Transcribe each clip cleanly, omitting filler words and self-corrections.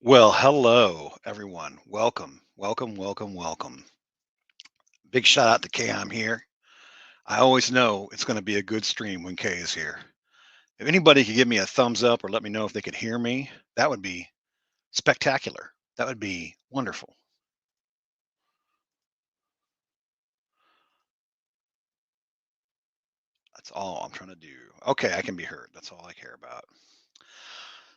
Well, hello, everyone. Welcome, welcome, welcome, welcome. Big shout out to Kay. I'm here. I always know it's going to be a good stream when Kay is here. If anybody could give me a thumbs up or let me know if they could hear me, that would be spectacular. That would be wonderful. That's all I'm trying to do. Okay, I can be heard. That's all I care about.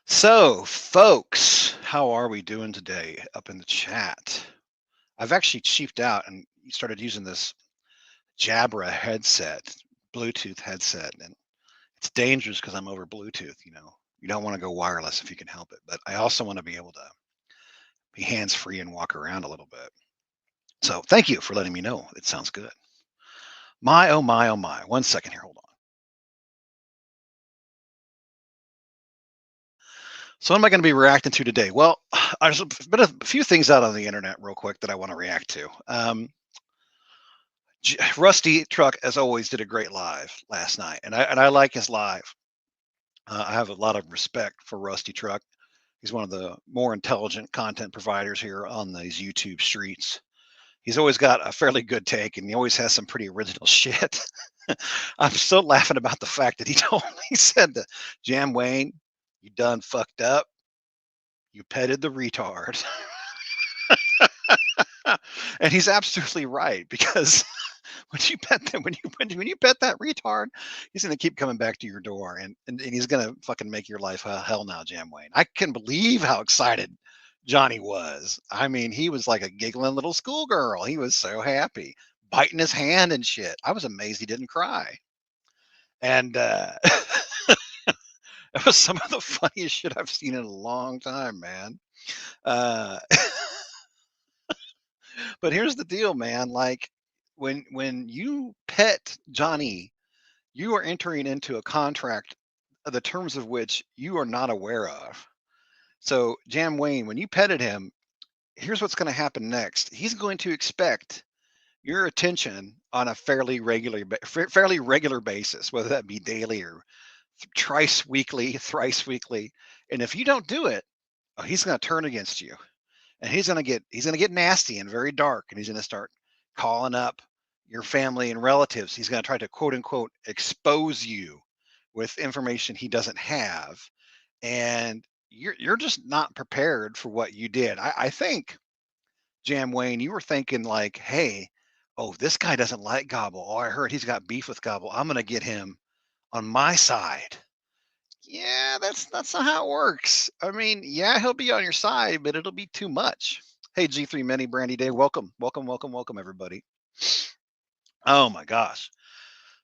So, folks, how are we doing today up in the chat? I've actually cheaped out and started using this Jabra headset, Bluetooth headset, and it's dangerous because I'm over Bluetooth. You don't want to go wireless if you can help it, but I also want to be able to be hands free and walk around a little bit. So thank you for letting me know. It sounds good. My, oh my, oh my. 1 second here. Hold on. So what am I going to be reacting to today? Well, there's been a few things out on the internet real quick that I want to react to. Rusty Truck, as always, did a great live last night, and I like his live. I have a lot of respect for Rusty Truck. He's one of the more intelligent content providers here on these YouTube streets. He's always got a fairly good take, and he always has some pretty original shit. I'm still laughing about the fact that he said to Jam Wayne, "You done fucked up. You petted the retard." And he's absolutely right, because when you pet them, when you pet that retard, he's gonna keep coming back to your door, and he's gonna fucking make your life hell now, Jam Wayne. I can believe how excited Johnny was. I mean, he was like a giggling little schoolgirl. He was so happy, biting his hand and shit. I was amazed he didn't cry. And that was some of the funniest shit I've seen in a long time, man. Uh, but here's the deal, man. Like when you pet Johnny, you are entering into a contract, the terms of which you are not aware of. So, Jam Wayne, when you petted him, here's what's going to happen next. He's going to expect your attention on a fairly regular basis, whether that be daily or thrice weekly, thrice weekly. And if you don't do it, oh, he's going to turn against you, and he's going to get nasty and very dark, and he's going to start calling up your family and relatives. He's going to try to quote unquote expose you with information he doesn't have, and you're just not prepared for what you did. I think, Jam Wayne, you were thinking like, hey, oh, this guy doesn't like Gobble. Oh, I heard he's got beef with Gobble. I'm gonna get him on my side. Yeah, that's not how it works. I mean, yeah, he'll be on your side, but it'll be too much. Hey, G3 Mini Brandy Day, welcome, welcome, welcome, welcome, everybody. Oh my gosh.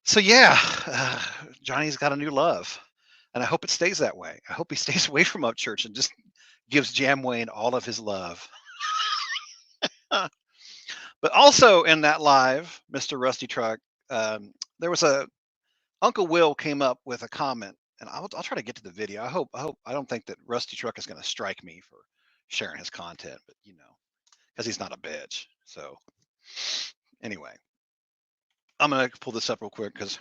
So yeah, Johnny's got a new love, and I hope it stays that way. I hope he stays away from Upchurch and just gives Jam Wayne all of his love. But also in that live, Mr. Rusty Truck, there was a Uncle Will came up with a comment, and I'll try to get to the video. I don't think that Rusty Truck is going to strike me for sharing his content, but because he's not a bitch. So anyway, I'm gonna pull this up real quick because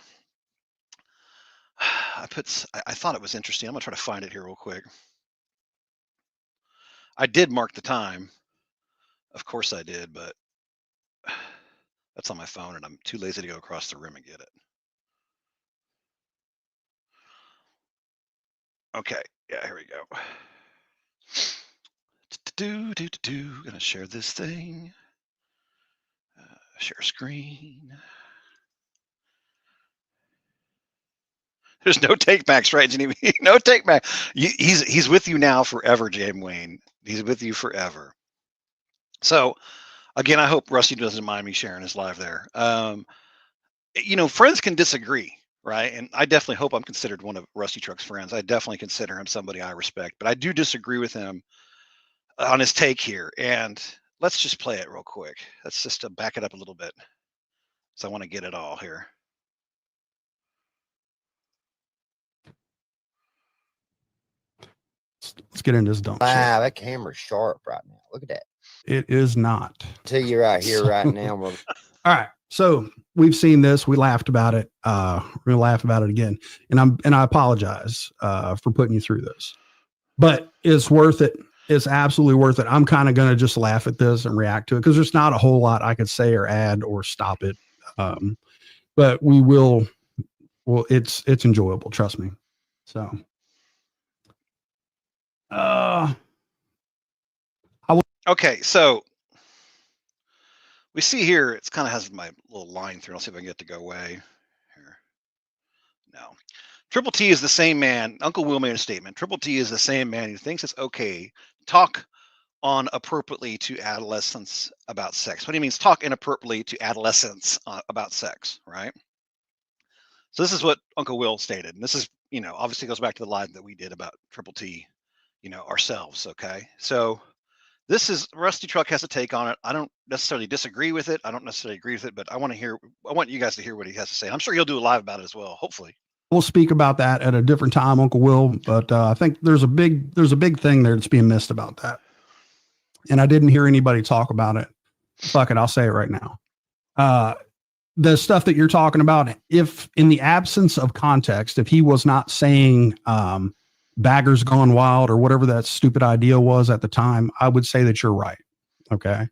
I thought it was interesting. I'm gonna try to find it here real quick. I did mark the time, of course I did, but that's on my phone, and I'm too lazy to go across the room and get it. Okay, yeah, here we go. Gonna share this thing. Share screen. There's no take backs, right, Jenny? No take back. He's with you now forever, Jam Wayne. He's with you forever. So again, I hope Rusty doesn't mind me sharing his live there. Friends can disagree, right? And I definitely hope I'm considered one of Rusty Truck's friends. I definitely consider him somebody I respect, but I do disagree with him on his take here. And let's just play it real quick. Let's just back it up a little bit. So I want to get it all here. Let's get into this dump shit. Wow, that camera's sharp right now. Look at that. It is not. Tell you right here, right now. All right. So we've seen this. We laughed about it. We're gonna laugh about it again. And I apologize for putting you through this. But it's worth it. It's absolutely worth it. I'm kind of going to just laugh at this and react to it because there's not a whole lot I could say or add or stop it. But we will. Well, it's enjoyable. Trust me. So, Okay, so we see here, it's kind of has my little line through. I'll see if I can get it to go away here. No. Triple T is the same man. Uncle Will made a statement. Triple T is the same man who thinks it's okay to talk on appropriately to adolescents about sex. What he means, talk inappropriately to adolescents about sex, right? So this is what Uncle Will stated. And this is, obviously goes back to the live that we did about Triple T, ourselves. Okay. So this is Rusty Truck has a take on it. I don't necessarily disagree with it. I don't necessarily agree with it, but I want you guys to hear what he has to say. I'm sure he'll do a live about it as well, hopefully. We'll speak about that at a different time, Uncle Will. But I think there's a big thing there that's being missed about that. And I didn't hear anybody talk about it. Fuck it, I'll say it right now. The stuff that you're talking about, if in the absence of context, if he was not saying Baggers Gone Wild or whatever that stupid idea was at the time, I would say that you're right. Okay.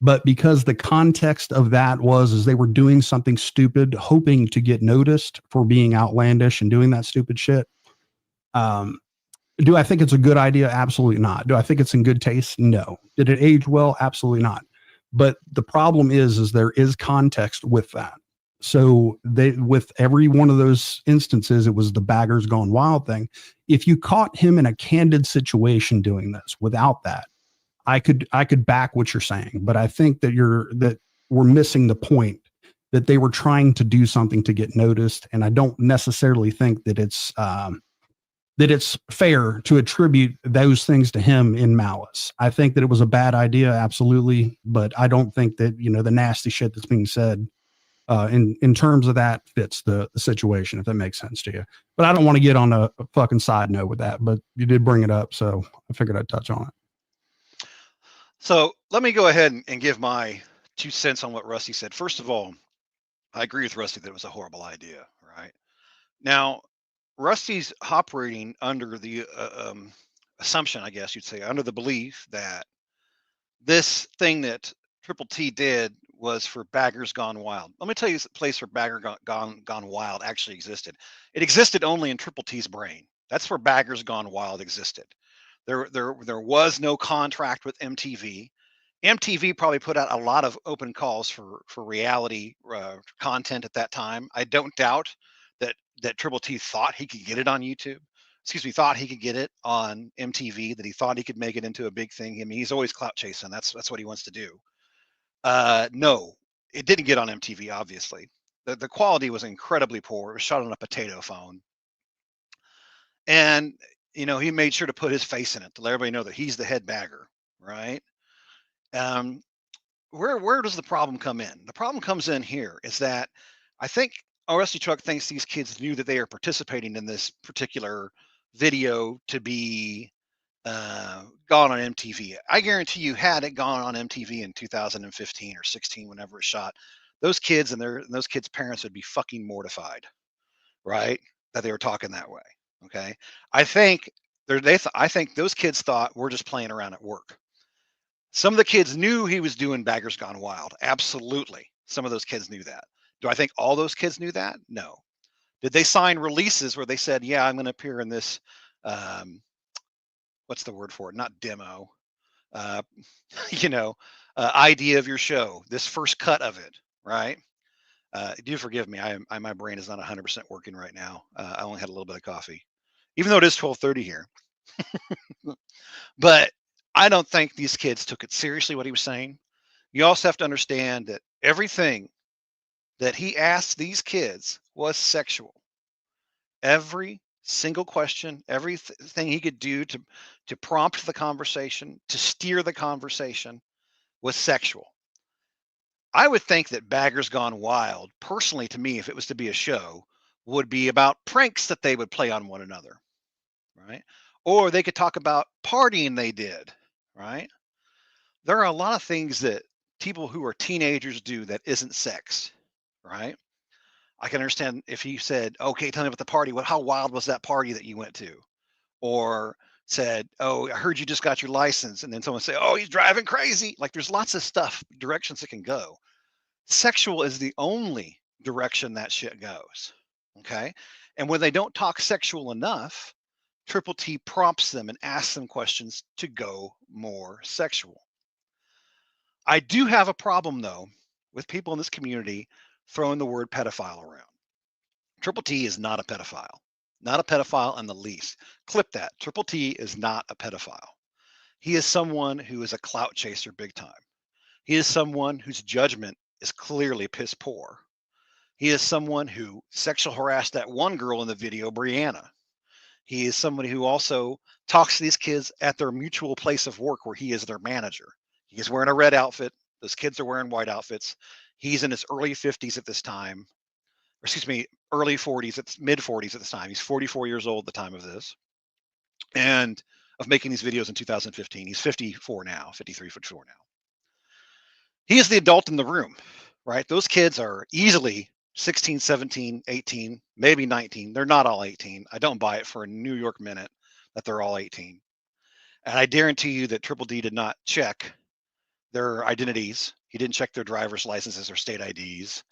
But because the context of that is they were doing something stupid, hoping to get noticed for being outlandish and doing that stupid shit. Do I think it's a good idea? Absolutely not. Do I think it's in good taste? No. Did it age well? Absolutely not. But the problem is there is context with that. So with every one of those instances, it was the Baggers Gone Wild thing. If you caught him in a candid situation doing this without that, I could back what you're saying. But I think that we're missing the point that they were trying to do something to get noticed. And I don't necessarily think that it's fair to attribute those things to him in malice. I think that it was a bad idea, absolutely, but I don't think that the nasty shit that's being said in terms of that fits the situation, if that makes sense to you. But I don't want to get on a fucking side note with that, but you did bring it up, so I figured I'd touch on it. So let me go ahead and give my 2 cents on what Rusty said. First of all, I agree with Rusty that it was a horrible idea, right? Now, Rusty's operating under the assumption, I guess you'd say, under the belief that this thing that Triple T did was for Baggers Gone Wild. Let me tell you, the place where Bagger Gone Wild actually existed. It existed only in Triple T's brain. That's where Baggers Gone Wild existed. There was no contract with MTV. MTV probably put out a lot of open calls for reality content at that time. I don't doubt that Triple T thought he could get it on YouTube. Thought he could get it on MTV, that he thought he could make it into a big thing. I mean, he's always clout chasing. That's what he wants to do. No, it didn't get on MTV, obviously. The quality was incredibly poor. It was shot on a potato phone. And, he made sure to put his face in it to let everybody know that he's the head bagger, right? Where does the problem come in? The problem comes in here is that I think Rusty Truck thinks these kids knew that they are participating in this particular video to be gone on MTV. I guarantee you, had it gone on MTV in 2015 or 16, whenever it shot, those kids and those kids' parents would be fucking mortified, right? That they were talking that way. Okay, I think I think those kids thought we're just playing around at work. Some of the kids knew he was doing Baggers Gone Wild. Absolutely, some of those kids knew that. Do I think all those kids knew that? No. Did they sign releases where they said, "Yeah, I'm going to appear in this"? What's the word for it? Not demo. Idea of your show. This first cut of it, right? Do forgive me. My brain is not 100% working right now. I only had a little bit of coffee, even though it is 12:30 here. But I don't think these kids took it seriously what he was saying. You also have to understand that everything that he asked these kids was sexual. Every single question, everything he could do to prompt the conversation, to steer the conversation, was sexual. I would think that Baggers Gone Wild, personally to me, if it was to be a show, would be about pranks that they would play on one another, right? Or they could talk about partying they did, right? There are a lot of things that people who are teenagers do that isn't sex, right? I can understand if he said, "Okay, tell me about the party. How wild was that party that you went to?" Or said, "Oh, I heard you just got your license," and then someone say, "Oh, he's driving crazy." Like there's lots of stuff, directions it can go. Sexual is the only direction that shit goes. Okay. And when they don't talk sexual enough, Triple T prompts them and asks them questions to go more sexual. I do have a problem though with people in this community throwing the word pedophile around. Triple T is not a pedophile. Not a pedophile in the least. Clip that. Triple T is not a pedophile. He is someone who is a clout chaser big time. He is someone whose judgment is clearly piss poor. He is someone who sexual harassed that one girl in the video, Brianna. He is somebody who also talks to these kids at their mutual place of work where he is their manager. He is wearing a red outfit. Those kids are wearing white outfits. He's in his early 50s at this time, or excuse me, early 40s, it's mid 40s at this time. He's 44 years old at the time of this. And of making these videos in 2015. He's 54 now, 53, 54 now. He is the adult in the room, right? Those kids are easily 16, 17, 18, maybe 19. They're not all 18. I don't buy it for a New York minute that they're all 18. And I guarantee you that Triple D did not check their identities. He didn't check their driver's licenses or state IDs.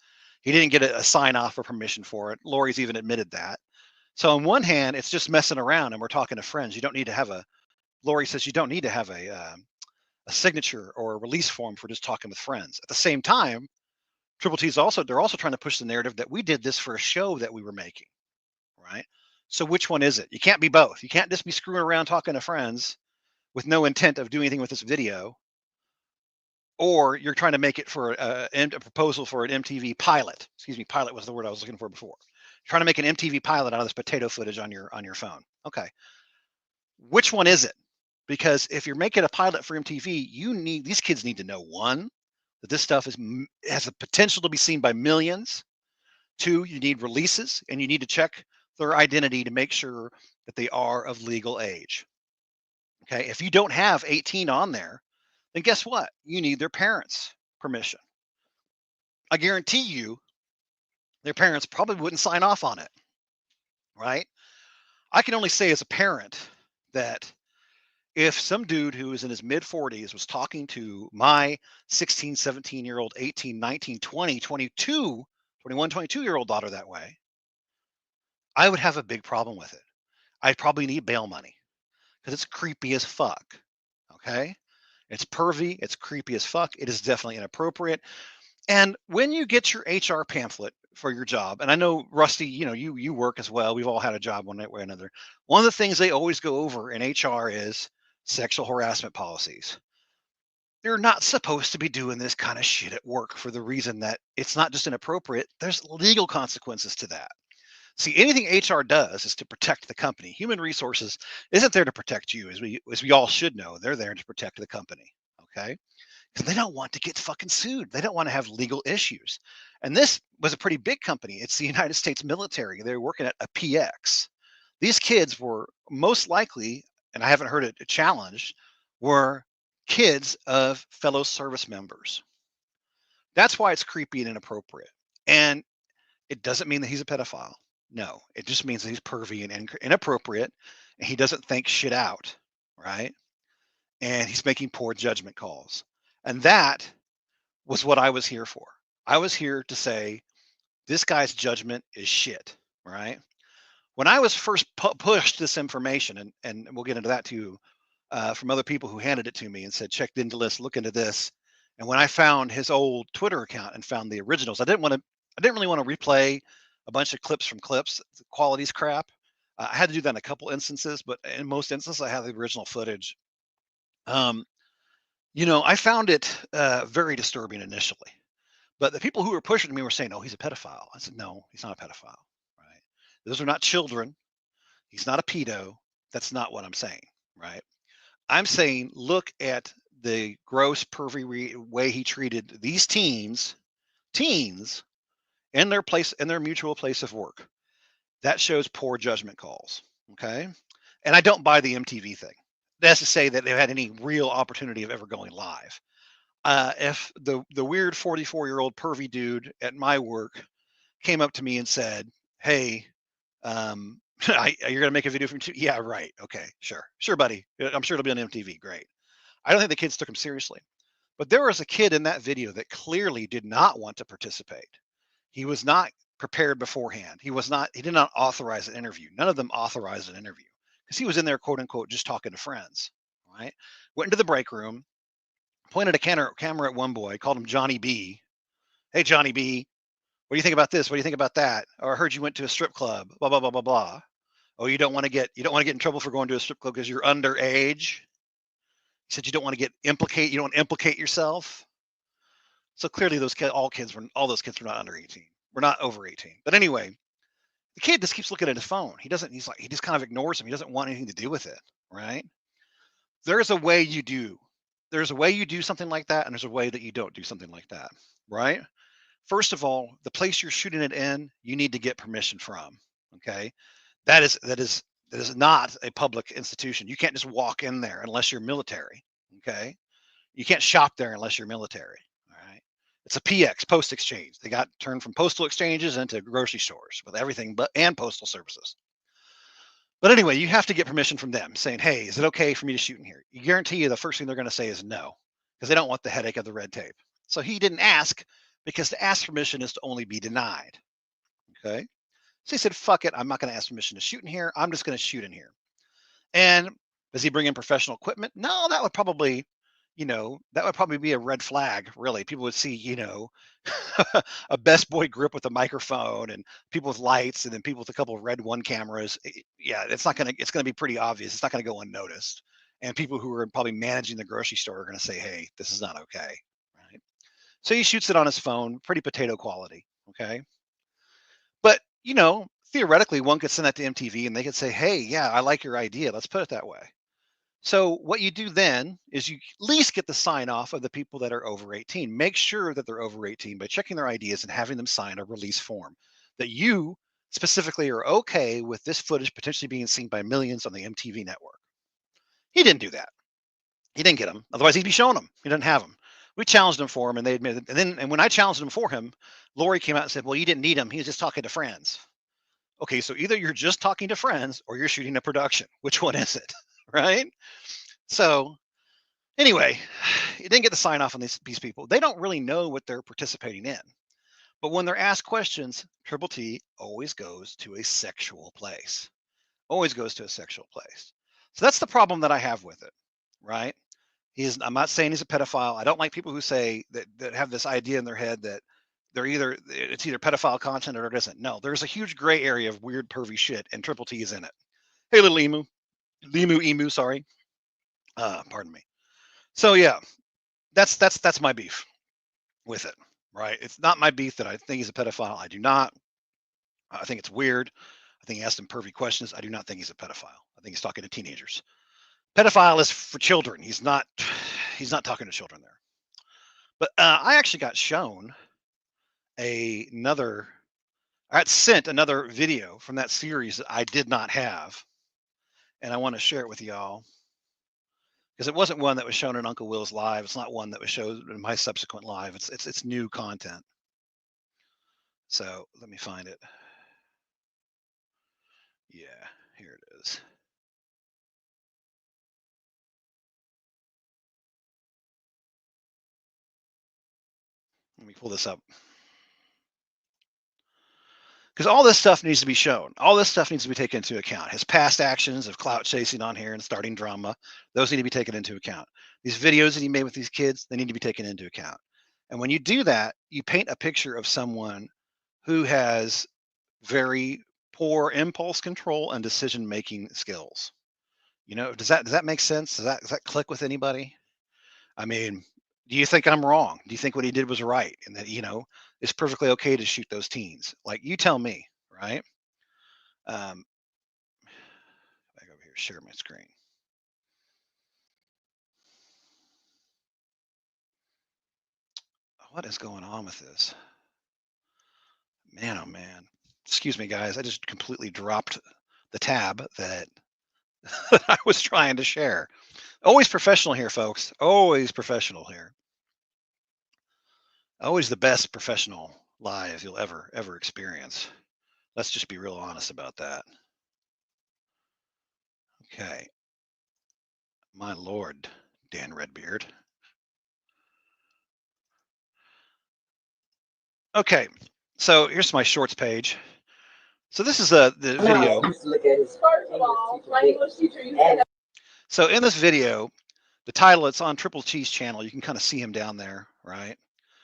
He didn't get a sign off or permission for it. Lori's even admitted that. So on one hand, it's just messing around and we're talking to friends. You don't need to have Lori says you don't need to have a signature or a release form for just talking with friends. At the same time, Triple T's they're also trying to push the narrative that we did this for a show that we were making, right? So which one is it? You can't be both. You can't just be screwing around talking to friends with no intent of doing anything with this video, or you're trying to make it for a proposal for an MTV pilot. Excuse me, pilot was the word I was looking for before. Trying to make an MTV pilot out of this potato footage on your phone. Okay, which one is it? Because if you're making a pilot for MTV, these kids need to know, one, that this stuff has a potential to be seen by millions. Two, you need releases and you need to check their identity to make sure that they are of legal age. Okay, if you don't have 18 on there, then guess what? You need their parents' permission. I guarantee you their parents probably wouldn't sign off on it, right? I can only say as a parent that if some dude who is in his mid 40s was talking to my 16, 17-year-old, 18, 19, 20, 22, 21, 22-year-old daughter that way, I would have a big problem with it. I'd probably need bail money because it's creepy as fuck. Okay. It's pervy. It's creepy as fuck. It is definitely inappropriate. And when you get your HR pamphlet for your job, and I know Rusty, you work as well. We've all had a job one way or another. One of the things they always go over in HR is sexual harassment policies. They're not supposed to be doing this kind of shit at work for the reason that it's not just inappropriate. There's legal consequences to that. See, anything HR does is to protect the company. Human resources isn't there to protect you, as we all should know. They're there to protect the company. Okay. Because they don't want to get fucking sued. They don't want to have legal issues. And this was a pretty big company. It's the United States military. They were working at a PX. These kids were most likely, and I haven't heard it challenged, were kids of fellow service members. That's why it's creepy and inappropriate. And it doesn't mean that he's a pedophile. No, it just means that he's pervy and inappropriate, and he doesn't think shit out, right? And he's making poor judgment calls. And that was what I was here for. I was here to say, this guy's judgment is shit, right? When I was first pushed this information, and we'll get into that too, from other people who handed it to me and said, check into this, look into this. And when I found his old Twitter account and found the originals, I didn't really want to replay a bunch of clips from clips. The quality's crap. I had to do that in a couple instances, but in most instances, I have the original footage. I found it very disturbing initially, but the people who were pushing me were saying, "Oh, he's a pedophile." I said, "No, he's not a pedophile. Right? Those are not children. He's not a pedo. That's not what I'm saying. Right? I'm saying, look at the gross, pervy way he treated these teens in their mutual place of work. That shows poor judgment calls. Okay, and I don't buy the MTV thing. That's to say that they had any real opportunity of ever going live. If the weird 44-year-old pervy dude at my work came up to me and said, "Hey, You're gonna make a video from yeah, right. Okay, sure, buddy. I'm sure it'll be on MTV. Great. I don't think the kids took him seriously. But there was a kid in that video that clearly did not want to participate. He was not prepared beforehand. He did not authorize an interview. None of them authorized an interview because he was in there, quote unquote, just talking to friends, right? Went into the break room, pointed a camera at one boy, called him Johnny B. Hey, Johnny B, what do you think about this? What do you think about that? Or I heard you went to a strip club, blah, blah, blah, blah, blah. Oh, you don't want to get in trouble for going to a strip club because you're underage. He said you don't want to you don't want to implicate yourself. So clearly all those kids were not under 18. We're not over 18. But anyway, the kid just keeps looking at his phone. He just kind of ignores him. He doesn't want anything to do with it, right? There's a way you do. There's a way you do something like that, and there's a way that you don't do something like that, right? First of all, the place you're shooting it in, you need to get permission from. Okay. That is not a public institution. You can't just walk in there unless you're military. Okay. You can't shop there unless you're military. All right. It's a PX, post exchange. They got turned from postal exchanges into grocery stores with everything and postal services. But anyway, you have to get permission from them saying, hey, is it okay for me to shoot in here? You guarantee you the first thing they're going to say is no, because they don't want the headache of the red tape. So he didn't ask, because to ask permission is to only be denied. Okay. So he said, fuck it. I'm not going to ask permission to shoot in here. I'm just going to shoot in here. And does he bring in professional equipment? No, that would probably be a red flag, really. People would see, a Best Boy grip with a microphone and people with lights and then people with a couple of Red One cameras. Yeah, it's going to be pretty obvious. It's not going to go unnoticed. And people who are probably managing the grocery store are going to say, hey, this is not okay. Right. So he shoots it on his phone, pretty potato quality. Okay. But, theoretically, one could send that to MTV and they could say, hey, yeah, I like your idea. Let's put it that way. So what you do then is you at least get the sign off of the people that are over 18. Make sure that they're over 18 by checking their ideas and having them sign a release form that you specifically are okay with this footage potentially being seen by millions on the MTV network. He didn't do that. He didn't get them. Otherwise, he'd be showing them. He doesn't have them. We challenged him for him, and they admitted. And when I challenged him for him, Lori came out and said, well, you didn't need him. He was just talking to friends. Okay, so either you're just talking to friends or you're shooting a production. Which one is it? Right? So anyway, you didn't get the sign off on these people. They don't really know what they're participating in. But when they're asked questions, Triple T always goes to a sexual place. Always goes to a sexual place. So that's the problem that I have with it, right? I'm not saying he's a pedophile. I don't like people who say that have this idea in their head that it's either pedophile content or it isn't. No, there's a huge gray area of weird pervy shit, and Triple T is in it. Hey, little emu, sorry. Pardon me. So yeah, that's my beef with it, right? It's not my beef that I think he's a pedophile. I do not. I think it's weird. I think he asked him pervy questions. I do not think he's a pedophile. I think he's talking to teenagers. Pedophile is for children. He's not talking to children there. But I actually got shown I got sent another video from that series that I did not have, and I want to share it with y'all because it wasn't one that was shown in Uncle Will's live. It's not one that was shown in my subsequent live. It's new content. So let me find it. Yeah, here it is. Let me pull this up. Because all this stuff needs to be shown. All this stuff needs to be taken into account. His past actions of clout chasing on here and starting drama, those need to be taken into account. These videos that he made with these kids, they need to be taken into account. And when you do that, you paint a picture of someone who has very poor impulse control and decision-making skills. Does that make sense? Does that click with anybody? I mean, do you think I'm wrong? Do you think what he did was right? And that, it's perfectly okay to shoot those teens? Like, you tell me, right? Back over here, share my screen. What is going on with this? Man, oh man. Excuse me, guys. I just completely dropped the tab that I was trying to share. Always professional here, folks. Always professional here. Always the best professional live you'll ever experience. Let's just be real honest about that. Okay. My Lord, Dan Redbeard. Okay, so here's my shorts page. So this is the video. So in this video, the title, it's on Triple T's channel. You can kind of see him down there, right?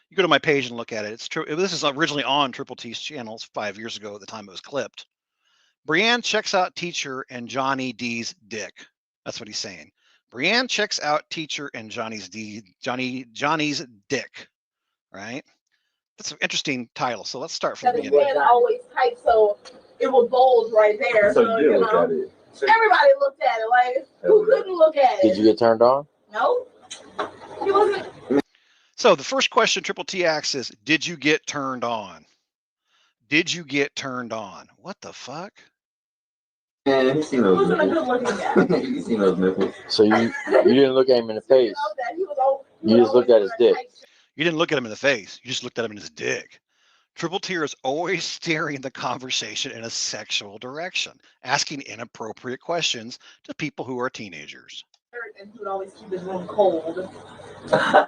You go to my page and look at it. It's true. This is originally on Triple T's channels 5 years ago at the time it was clipped. Brienne checks out teacher and Johnny D's dick. That's what he's saying. Brienne checks out teacher and Johnny's dick, right? That's an interesting title. So let's start from the beginning. Always type, so it was bold right there. So you know, everybody looked at it. Like, who couldn't look at it? Did you get turned on? No. He wasn't. So the first question Triple T asks is, did you get turned on? Did you get turned on? What the fuck? Man, he seen those nipples. You seen those nipples. So you didn't look at him in the face. You just looked at his dick. You didn't look at him in the face. You just looked at him in his dick. Triple T is always steering the conversation in a sexual direction, asking inappropriate questions to people who are teenagers. And he would always keep his room cold. So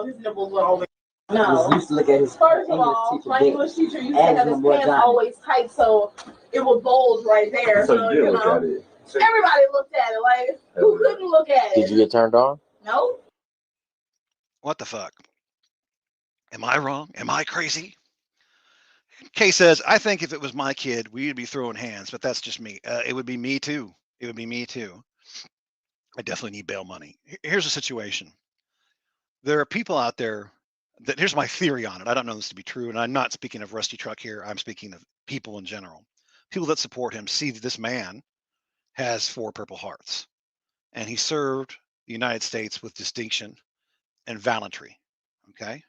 his nipples were always. No. He used to look at his First of all, my English teacher used to have his pants always tight, so it was bold right there. So you know, everybody looked at it. Like, who couldn't look at it? Did you get turned on? No. What the fuck? Am I wrong? Am I crazy? Kay says, I think if it was my kid, we'd be throwing hands, but that's just me. It would be me too. It would be me too. I definitely need bail money. Here's the situation. There are people out there that, here's my theory on it. I don't know this to be true, and I'm not speaking of Rusty Truck here. I'm speaking of people in general. People that support him see that this man has 4 Purple Hearts, and he served the United States with distinction and valiantry. Okay.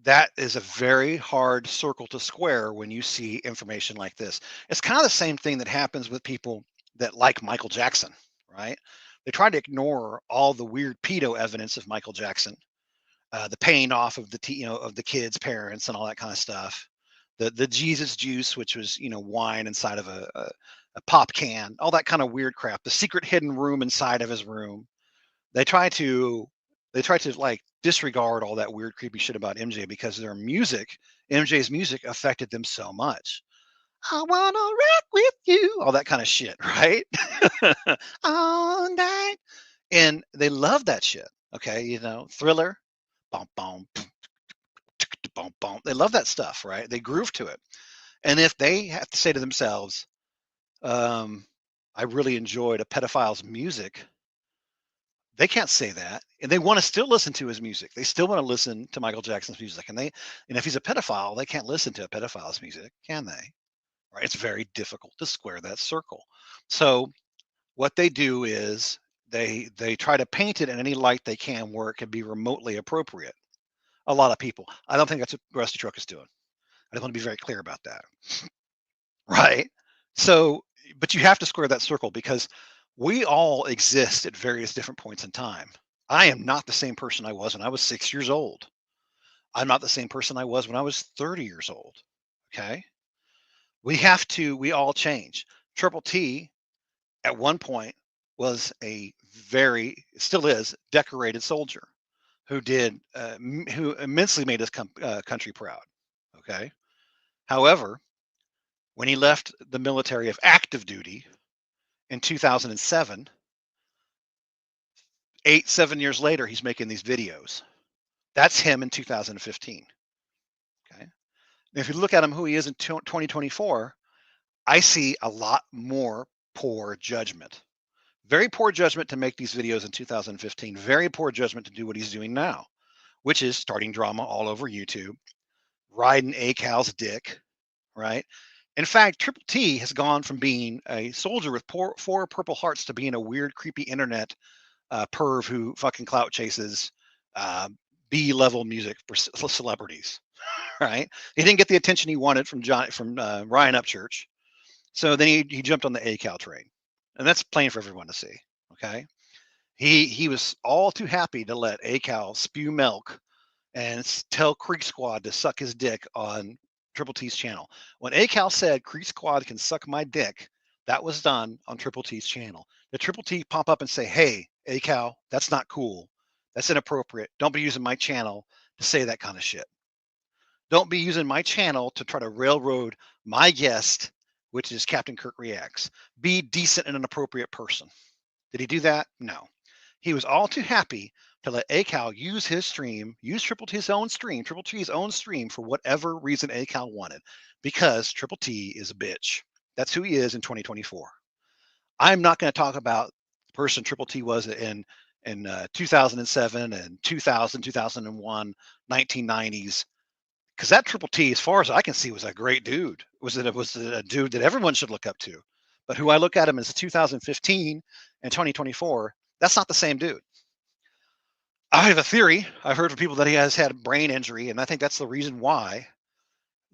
That is a very hard circle to square when you see information like this. It's kind of the same thing that happens with people that like Michael Jackson, right? They try to ignore all the weird pedo evidence of Michael Jackson, the paying off of the of the kids' parents and all that kind of stuff. The Jesus juice, which was wine inside of a pop can, all that kind of weird crap. The secret hidden room inside of his room. They try to like disregard all that weird creepy shit about MJ because their music, MJ's music, affected them so much. I wanna rock with you, all that kind of shit, right? All night, and they love that shit. Okay, Thriller, boom, boom, boom, boom. They love that stuff, right? They groove to it, and if they have to say to themselves, "I really enjoyed a pedophile's music," they can't say that, and they want to still listen to his music. They still want to listen to Michael Jackson's music, and if he's a pedophile, they can't listen to a pedophile's music, can they? Right? It's very difficult to square that circle. So what they do is they try to paint it in any light they can where it can be remotely appropriate. A lot of people. I don't think that's what Rusty Truck is doing. I just want to be very clear about that. Right? So, but you have to square that circle because we all exist at various different points in time. I am not the same person I was when I was 6 years old. I'm not the same person I was when I was 30 years old. Okay? We all change. Triple T at one point was still is, decorated soldier who immensely made his country proud. Okay. However, when he left the military of active duty in 2007, 7 years later, he's making these videos. That's him in 2015. Okay. If you look at him, who he is in 2024, I see a lot more poor judgment. Very poor judgment to make these videos in 2015. Very poor judgment to do what he's doing now, which is starting drama all over YouTube, riding A-Cal's dick, right? In fact, Triple T has gone from being a soldier with 4 Purple Hearts to being a weird, creepy internet perv who fucking clout chases B-level music for celebrities, right? He didn't get the attention he wanted from Ryan Upchurch. So then he jumped on the A-Cal train, and that's plain for everyone to see. Okay, he was all too happy to let A-Cal spew milk and tell Creek Squad to suck his dick on Triple T's channel. When A-Cal said Creek Squad can suck my dick, That was done on Triple T's channel. Did Triple T pop up and say, hey, ACAL, that's not cool. That's inappropriate. Don't be using my channel to say that kind of shit. Don't be using my channel to try to railroad my guest, which is Captain Kirk Reacts. Be decent and an appropriate person. Did he do that? No. He was all too happy to let ACAL use his stream, use Triple T's own stream for whatever reason ACAL wanted, because Triple T is a bitch. That's who he is in 2024. I'm not going to talk about the person Triple T was in 2007 and 2000, 2001, 1990s, because that Triple T, as far as I can see, was a great dude. Was a dude that everyone should look up to. But who I look at him as 2015 and 2024, that's not the same dude. I have a theory. I've heard from people that he has had brain injury, and I think that's the reason why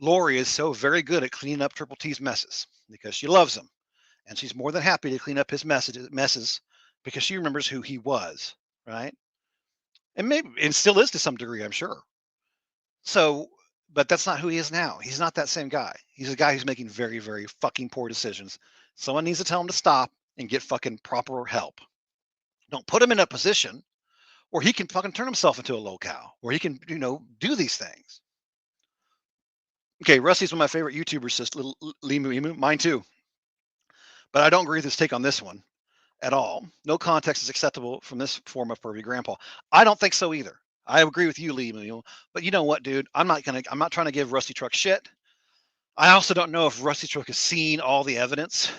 Lori is so very good at cleaning up Triple T's messes, because she loves him. And she's more than happy to clean up his messes because she remembers who he was, right? And maybe, and still is to some degree, I'm sure. So, but that's not who he is now. He's not that same guy. He's a guy who's making very, very fucking poor decisions. Someone needs to tell him to stop and get fucking proper help. Don't put him in a position where he can fucking turn himself into a low-cow, where he can, do these things. Okay, Rusty's one of my favorite YouTubers, says Limu. Mine too. But I don't agree with his take on this one at all. No context is acceptable from this form of pervy grandpa. I don't think so either. I agree with you, Limu. But you know what, dude? I'm not trying to give Rusty Truck shit. I also don't know if Rusty Truck has seen all the evidence,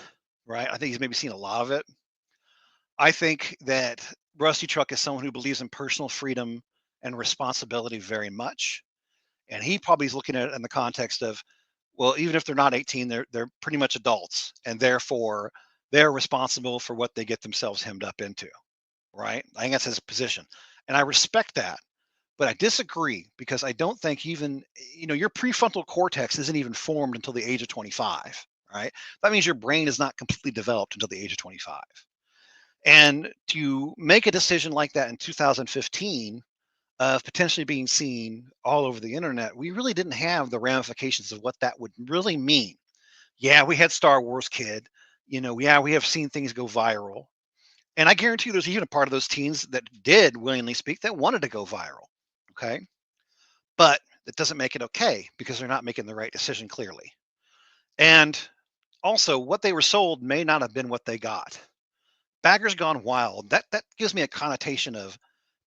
right? I think he's maybe seen a lot of it. I think that Rusty Truck is someone who believes in personal freedom and responsibility very much. And he probably is looking at it in the context of, well, even if they're not 18, they're pretty much adults, and therefore they're responsible for what they get themselves hemmed up into, right? I think that's his position. And I respect that, but I disagree, because I don't think even, your prefrontal cortex isn't even formed until the age of 25, right? That means your brain is not completely developed until the age of 25. And to make a decision like that in 2015 of potentially being seen all over the internet, we really didn't have the ramifications of what that would really mean. Yeah, we had Star Wars Kid, we have seen things go viral. And I guarantee you there's even a part of those teens that did willingly speak that wanted to go viral. Okay. But that doesn't make it okay, because they're not making the right decision clearly. And also, what they were sold may not have been what they got. Baggers Gone Wild, that gives me a connotation of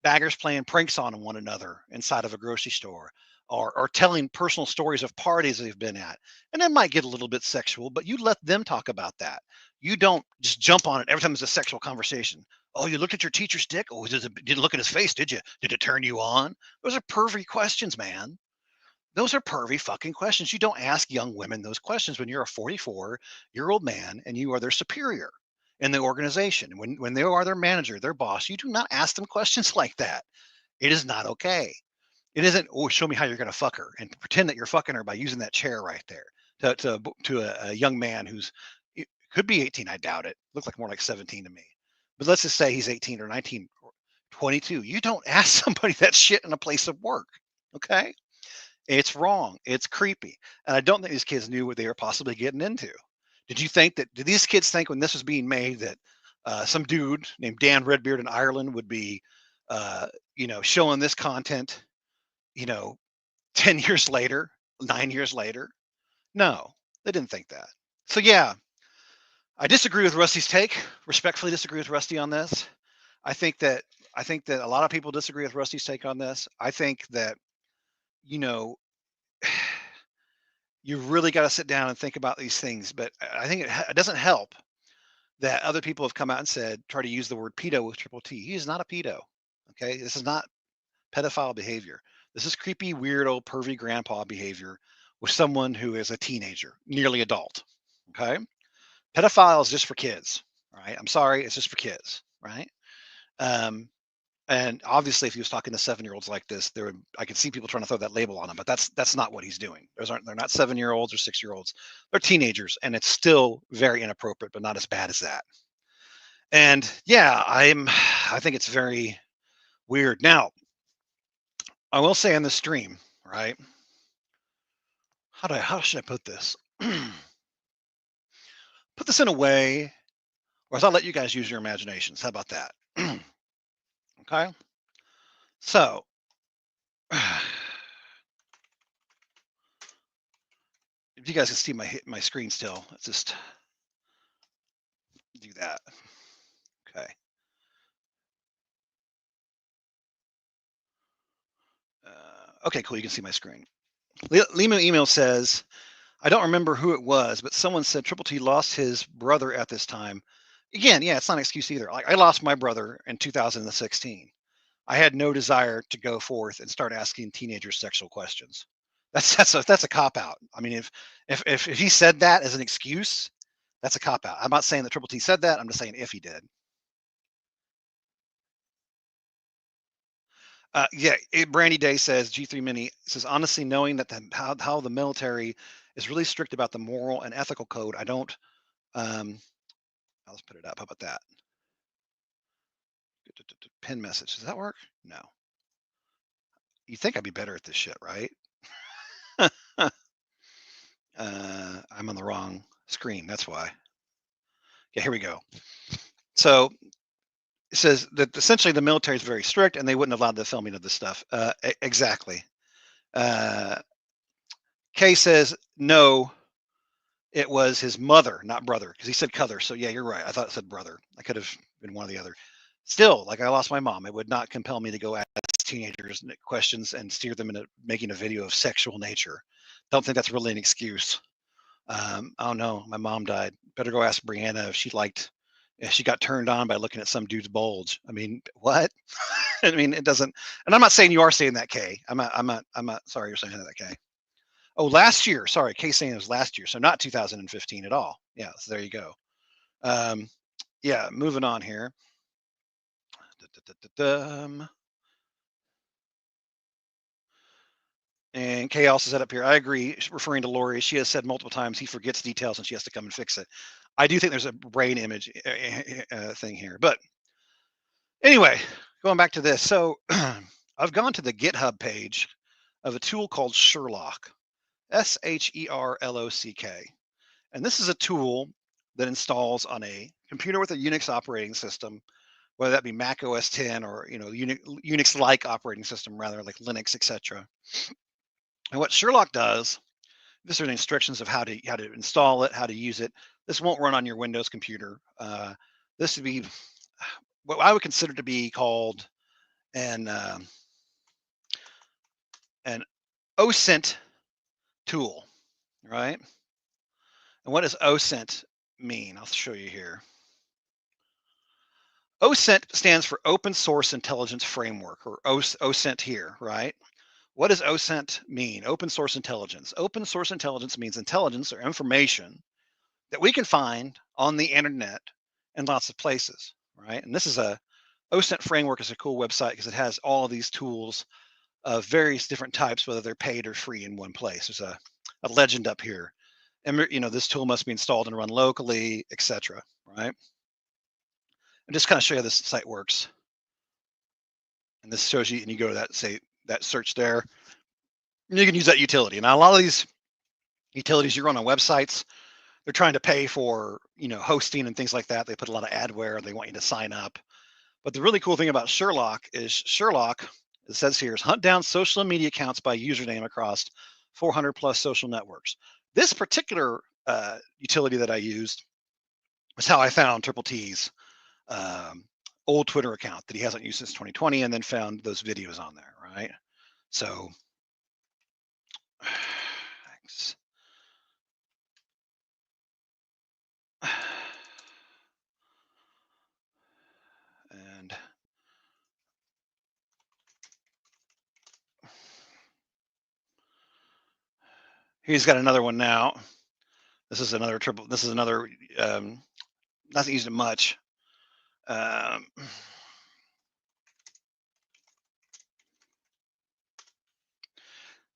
baggers playing pranks on one another inside of a grocery store, or telling personal stories of parties they've been at. And it might get a little bit sexual, but you let them talk about that. You don't just jump on it every time there's a sexual conversation. Oh, you looked at your teacher's dick? Oh, did look at his face, did you? Did it turn you on? Those are pervy questions, man. Those are pervy fucking questions. You don't ask young women those questions when you're a 44-year-old man and you are their superior in the organization. When they are their manager, their boss, you do not ask them questions like that. It is not okay. It isn't, oh, show me how you're going to fuck her, and pretend that you're fucking her by using that chair right there to a young man who's, could be 18. I doubt it. Looks like more like 17 to me. But let's just say he's 18 or 19 or 22. You don't ask somebody that shit in a place of work. Okay. It's wrong. It's creepy. And I don't think these kids knew what they were possibly getting into. Did these kids think when this was being made that some dude named Dan Redbeard in Ireland would be, showing this content, 10 years later, 9 years later? No, they didn't think that. So yeah, I disagree with Rusty's take. Respectfully disagree with Rusty on this. I think that a lot of people disagree with Rusty's take on this. I think that, you really got to sit down and think about these things. But I think it doesn't help that other people have come out and said, try to use the word pedo with Triple T. He is not a pedo. Okay. This is not pedophile behavior. This is creepy, weirdo, pervy grandpa behavior with someone who is a teenager, nearly adult. Okay. Pedophile is just for kids, right? I'm sorry. It's just for kids, right? And obviously, if he was talking to 7-year-olds like this, I could see people trying to throw that label on him, but that's not what he's doing. They're not 7-year-olds or 6-year-olds. They're teenagers, and it's still very inappropriate, but not as bad as that. And yeah, I think it's very weird. Now, I will say on the stream, right? How should I put this? put this in a way, or I'll let you guys use your imaginations. How about that? Okay. So, if you guys can see my screen still, let's just do that. Okay. Okay, cool. You can see my screen. Lima email says, I don't remember who it was, but someone said Triple T lost his brother at this time. Again, yeah, it's not an excuse either. Like I lost my brother in 2016. I had no desire to go forth and start asking teenagers sexual questions. That's a cop out. I mean, if he said that as an excuse, that's a cop out. I'm not saying that Triple T said that. I'm just saying if he did. Yeah, Brandy Day says G3 Mini says honestly, knowing that how the military is really strict about the moral and ethical code, I don't. I'll just put it up. How about that? Pin message. Does that work? No. You think I'd be better at this shit, right? I'm on the wrong screen. That's why. Yeah, here we go. So it says that essentially the military is very strict and they wouldn't have allowed the filming of this stuff. Exactly. Kay says, no, it was his mother, not brother, because he said Cuther. So yeah, you're right. I thought it said brother. I could have been one or the other. Still, like I lost my mom. It would not compel me to go ask teenagers questions and steer them into making a video of sexual nature. Don't think that's really an excuse. Oh no, my mom died. Better go ask Brianna if she got turned on by looking at some dude's bulge. I mean, what? I mean, it doesn't. And I'm not saying you are saying that, Kay. I'm not. Sorry, you're saying that, Kay. Oh, last year. Sorry, Kay saying it was last year, so not 2015 at all. Yeah, so there you go. Yeah, moving on here. And Kay also said up here, I agree, referring to Lori, she has said multiple times he forgets details and she has to come and fix it. I do think there's a brain image thing here. But anyway, going back to this. So I've gone to the GitHub page of a tool called Sherlock, Sherlock. And this is a tool that installs on a computer with a Unix operating system, whether that be Mac OS 10 or Unix-like operating system, rather like Linux, etc. And what Sherlock does, these are the instructions of how to install it, how to use it. This won't run on your Windows computer. This would be what I would consider to be called an OSINT tool, right? And what does OSINT mean? I'll show you here. OSINT stands for Open Source Intelligence Framework, or OSINT here, right? What does OSINT mean? Open source intelligence. Open source intelligence means intelligence or information that we can find on the internet in lots of places, right? And this is OSINT framework is a cool website because it has all of these tools of various different types, whether they're paid or free in one place. There's a legend up here. And this tool must be installed and run locally, etc. Right? And just kind of show you how this site works. And this shows you, and you go to that search there, and you can use that utility. Now, a lot of these utilities you run on websites, they're trying to pay for, hosting and things like that. They put a lot of adware. They want you to sign up. But the really cool thing about Sherlock is Sherlock, it says here, is hunt down social media accounts by username across 400 plus social networks. This particular utility that I used was how I found Triple T's old Twitter account that he hasn't used since 2020, and then found those videos on there, right? So, thanks. And he's got another one now. This is another not used it much.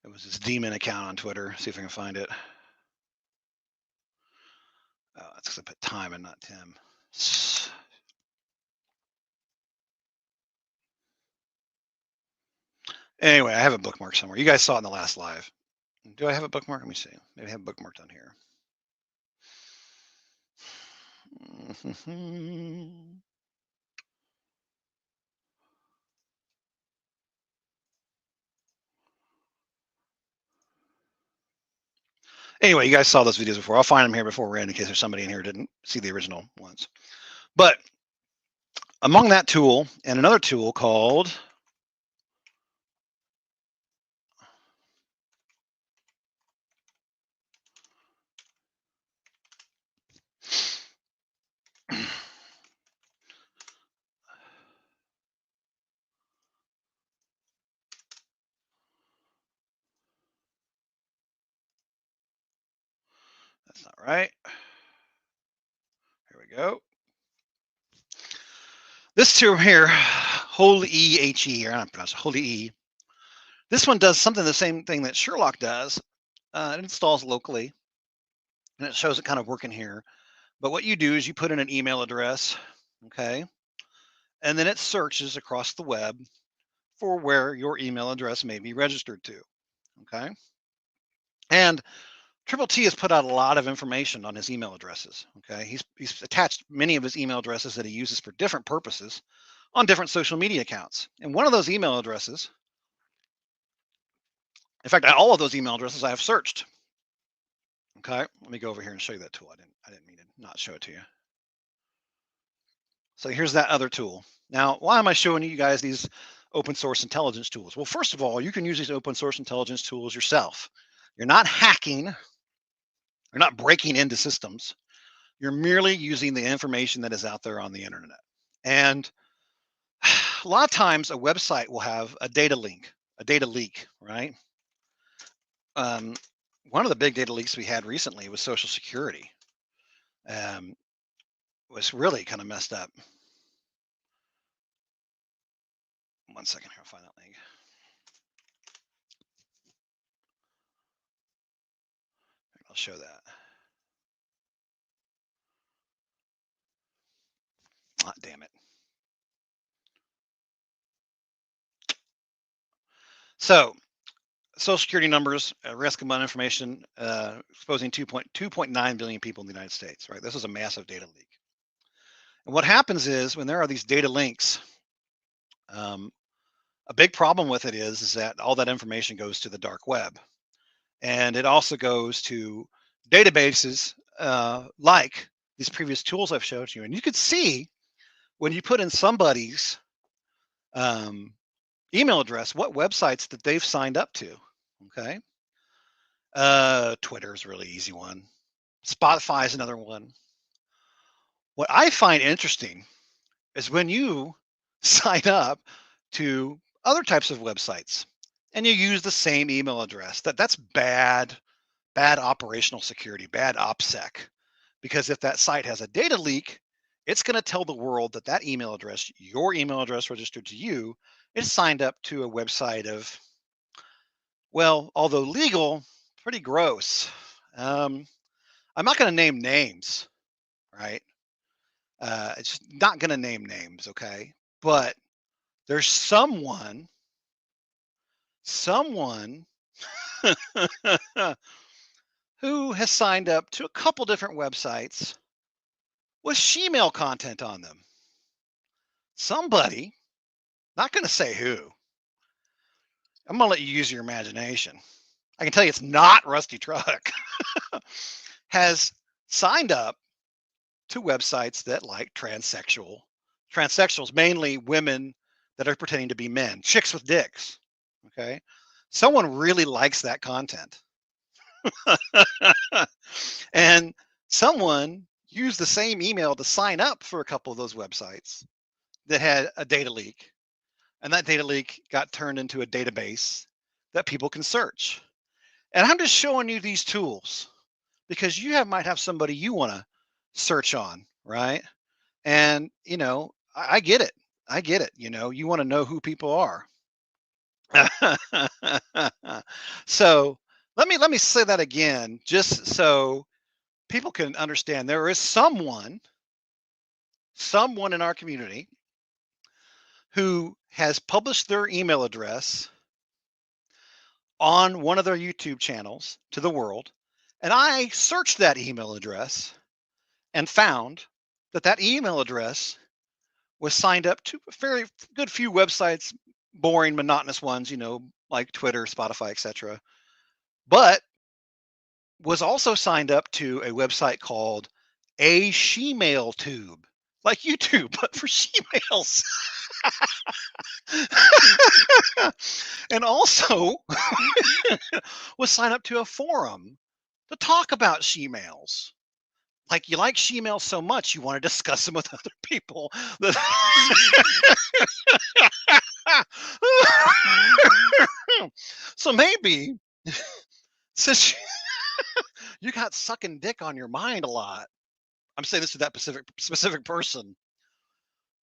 It was his demon account on Twitter. See if I can find it. Oh, that's because I put time and not Tim. Anyway, I have a bookmark somewhere. You guys saw it in the last live. Do I have a bookmark? Let me see. Maybe I have a bookmark on here. Anyway, you guys saw those videos before. I'll find them here before we're in case there's somebody in here who didn't see the original ones. But among that tool and another tool called that's not right. Here we go. This tool here, Holy E, or I don't pronounce it, Holy E. This one does something the same thing that Sherlock does. It installs locally, and it shows it kind of working here. But what you do is you put in an email address, okay, and then it searches across the web for where your email address may be registered to, okay. And Triple T has put out a lot of information on his email addresses. Okay, he's attached many of his email addresses that he uses for different purposes on different social media accounts. And one of those email addresses, in fact, all of those email addresses I have searched. Okay, let me go over here and show you that tool. I didn't mean to not show it to you. So here's that other tool. Now, why am I showing you guys these open source intelligence tools? Well, first of all, you can use these open source intelligence tools yourself. You're not hacking. You're not breaking into systems. You're merely using the information that is out there on the internet. And a lot of times a website will have a data leak, right? One of the big data leaks we had recently was Social Security. Was really kind of messed up. One second here, I'll find that link. I'll show that. Ah, damn it. So, Social Security numbers, risk amount information, exposing 2.9 billion people in the United States, right? This is a massive data leak. And what happens is when there are these data links, a big problem with it is that all that information goes to the dark web. And it also goes to databases like these previous tools I've showed you. And you could see when you put in somebody's email address, what websites that they've signed up to, okay? Twitter is a really easy one. Spotify is another one. What I find interesting is when you sign up to other types of websites and you use the same email address, that's bad operational security, bad OPSEC. Because if that site has a data leak, it's going to tell the world that that email address, your email address registered to you, is signed up to a website of, well, although legal, pretty gross. I'm not going to name names, right? It's not going to name names, okay? But there's someone who has signed up to a couple different websites with shemale content on them. Somebody, not going to say who, I'm going to let you use your imagination. I can tell you it's not Rusty Truck, has signed up to websites that like transsexuals, mainly women that are pretending to be men, chicks with dicks, okay? Someone really likes that content. And someone used the same email to sign up for a couple of those websites that had a data leak. And that data leak got turned into a database that people can search. And I'm just showing you these tools because you might have somebody you want to search on, right? And, you know, I get it. You know, you want to know who people are. So let me say that again, just so people can understand. There is someone in our community who has published their email address on one of their YouTube channels to the world. And I searched that email address and found that email address was signed up to a very good few websites, boring, monotonous ones, you know, like Twitter, Spotify, etc. But was also signed up to a website called A Shemale Tube, like YouTube, but for shemales. And also was signed up to a forum to talk about shemales. Like you like shemales so much, you want to discuss them with other people. So maybe since you got sucking dick on your mind a lot, I'm saying this to that specific person.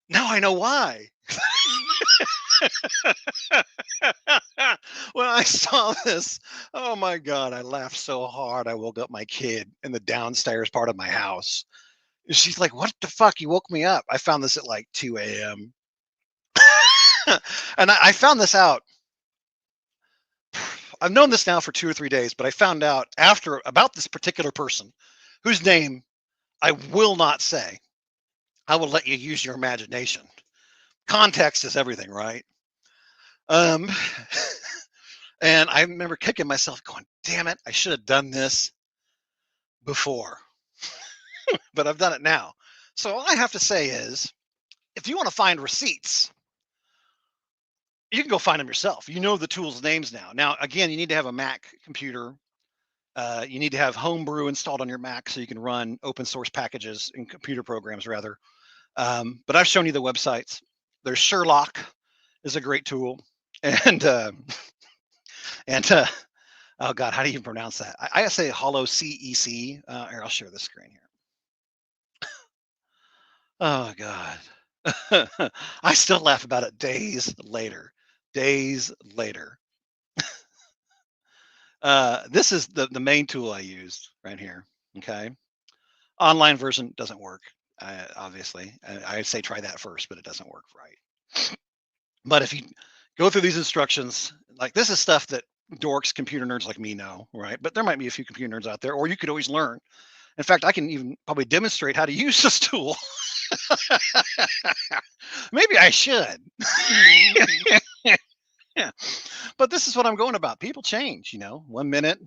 Now I know why. When I saw this, oh my God, I laughed so hard. I woke up my kid in the downstairs part of my house. She's like, what the fuck? You woke me up. I found this at like 2 a.m. And I found this out. I've known this now for 2 or 3 days, but I found out after about this particular person whose name I will not say. I will let you use your imagination. Context is everything, right? And I remember kicking myself going, damn it, I should have done this before. But I've done it now. So all I have to say is, if you want to find receipts, you can go find them yourself. You know the tools' names now. Now, again, you need to have a Mac computer. You need to have Homebrew installed on your Mac so you can run open source packages and computer programs, rather. But I've shown you the websites. There's Sherlock is a great tool. And oh God, how do you pronounce that? I say Hollow CEC. Here, I'll share the screen here. Oh God. I still laugh about it days later. Days later. This is the main tool I used right here. Okay. Online version doesn't work. Obviously, I'd say try that first, but it doesn't work right. But if you go through these instructions, like this is stuff that dorks, computer nerds like me know, right? But there might be a few computer nerds out there, or you could always learn. In fact, I can even probably demonstrate how to use this tool. Maybe I should. Yeah. But this is what I'm going about. People change, you know. 1 minute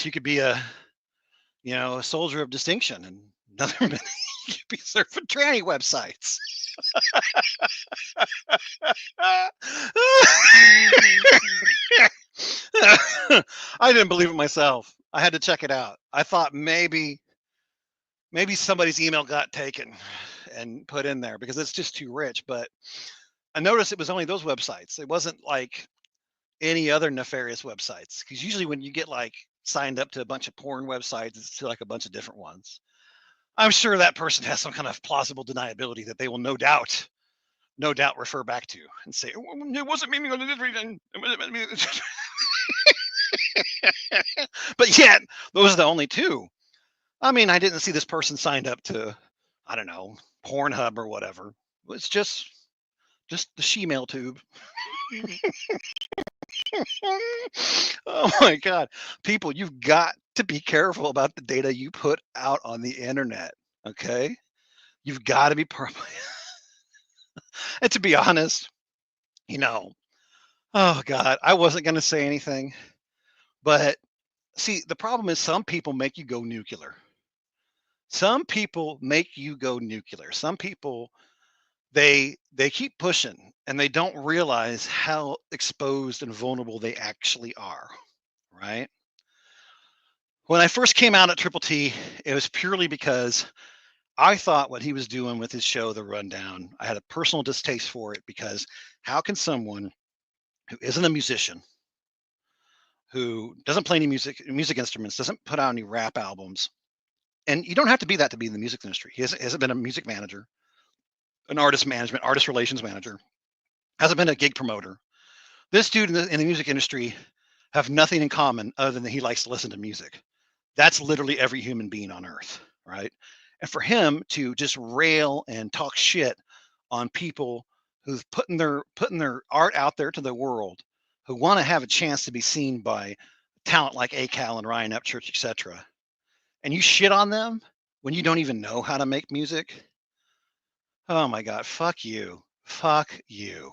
you could be a soldier of distinction, and another minute you could be surfing tranny websites. I didn't believe it myself. I had to check it out. I thought maybe somebody's email got taken and put in there because it's just too rich. But I noticed it was only those websites. It wasn't like any other nefarious websites. Because usually when you get like signed up to a bunch of porn websites, it's to like a bunch of different ones. I'm sure that person has some kind of plausible deniability that they will no doubt refer back to and say, it wasn't me on this reason. But yet, those are the only two. I mean, I didn't see this person signed up to, I don't know, Pornhub or whatever. It's just the shemale tube. Oh my God. People, you've got to be careful about the data you put out on the internet. Okay? You've got to be and to be honest, oh God, I wasn't going to say anything. But see, the problem is some people make you go nuclear. Some people make you go nuclear. Some people, they keep pushing and they don't realize how exposed and vulnerable they actually are, right? When I first came out at Triple T, it was purely because I thought what he was doing with his show, The Rundown, I had a personal distaste for it because how can someone who isn't a musician, who doesn't play any music instruments, doesn't put out any rap albums, and you don't have to be that to be in the music industry. He hasn't been a music manager, an artist relations manager, hasn't been a gig promoter. This dude in the music industry have nothing in common other than that he likes to listen to music. That's literally every human being on earth, right? And for him to just rail and talk shit on people who've putting their art out there to the world, who want to have a chance to be seen by talent like ACAL and Ryan Upchurch, etc., and you shit on them, when you don't even know how to make music. Oh my God, fuck you. Fuck you.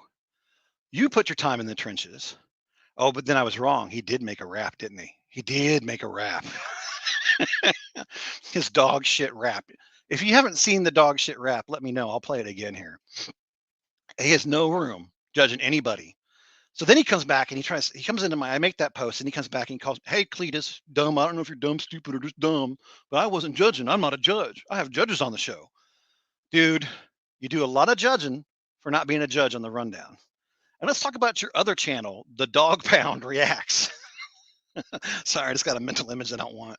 You put your time in the trenches. Oh, but then I was wrong. He did make a rap, didn't he? He did make a rap. His dog shit rap. If you haven't seen the dog shit rap, let me know. I'll play it again here. He has no room judging anybody. So then he comes back and he comes into I make that post and he comes back and he calls, hey, Cletus, dumb. I don't know if you're dumb, stupid, or just dumb, but I wasn't judging. I'm not a judge. I have judges on the show. Dude, you do a lot of judging for not being a judge on the rundown. And let's talk about your other channel, the Dog Pound Reacts. Sorry, I just got a mental image I don't want.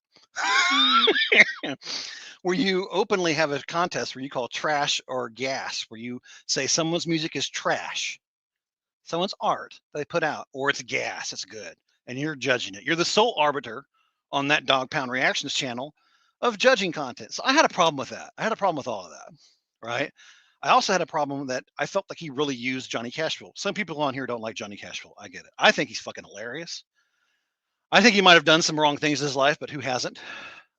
Where you openly have a contest where you call trash or gas, where you say someone's music is trash, someone's art they put out, or it's gas, it's good, and you're judging it. You're the sole arbiter on that Dog Pound Reactions channel of judging content. So I had a problem with that. I had a problem with all of that, right? I also had a problem that I felt like he really used Johnny Cashville. Some people on here don't like Johnny Cashville. I get it. I think he's fucking hilarious. I think he might have done some wrong things in his life, but who hasn't?